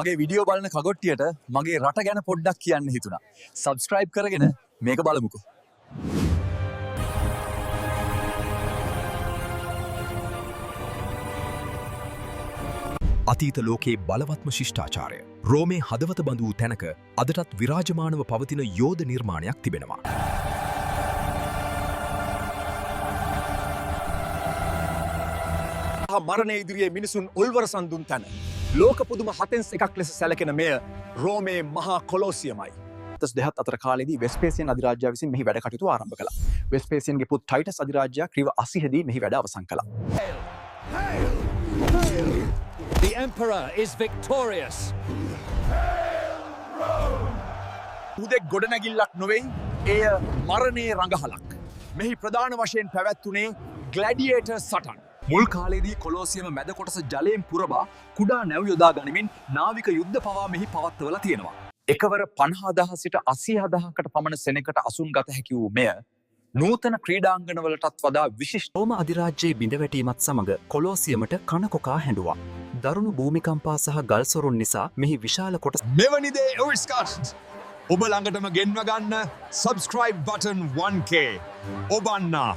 මගේ වීඩියෝ බලන කගොට්ටියට මගේ රට ගැන පොඩ්ඩක් කියන්න හිතුණා. සබ්ස්ක්‍රයිබ් කරගෙන මේක බලමුකෝ. අතීත ලෝකයේ බලවත්ම ශිෂ්ටාචාරය රෝමේ හදවත බඳ වූ තැනක අදටත් විරාජමානව පවතින යෝධ නිර්මාණයක් තිබෙනවා. මරණය ඉදිරියේ මිනිසුන් උල්වරසන් දුන් තැන. ලෝක පුදුම හතෙන්ස් එකක් ලෙස සැලකෙන මෙය රෝමේ මහා කොලෝසියමයි. දෙහත් අතර කාලෙදී වෙස්පේසියන් අධිරාජ්‍යය විසින් මෙහි වැඩ කටයුතු ආරම්භ කළා. වෙස්පේසියන්ගේ පුත් ටයිටස් අධිරාජ්‍යය ක්‍රීව 80 දී මෙහි වැඩ අවසන් කළා. The Emperor is victorious. උදෙක් ගොඩනැගිල්ලක් නොවෙයි, එය මරණයේ රඟහලක්. මෙහි ප්‍රධාන වශයෙන් පැවැත්වුණේ ග්ලැඩියේටර් සටන්. මුල් කාලේදී කොලෝසියම මැද කොටස ජලයෙන් පුරවා කුඩා නැව් යොදා ගනිමින් නාවික යුද්ධ පවා මෙහි පවත්වලා තියෙනවා. එකවර 50,000 සිට 80,000කට පමණ සෙනඟකට අසුන් ගත හැකි වූ මෙය නූතන ක්‍රීඩාංගණවලටත් වඩා විශිෂ්ට. රෝම අධිරාජ්‍යයේ බිඳවැටීමත් සමග කොලෝසියමට කනකොකා හැඬුවා. දරුණු භූමිකම්පා සහ ගල්සොරුන් නිසා මෙහි විශාල කොටස මෙවැනි දේ ඔරිස්කාට් ඔබ ළඟටම ගෙන්ව ගන්න subscribe button 1k ඔබන්නා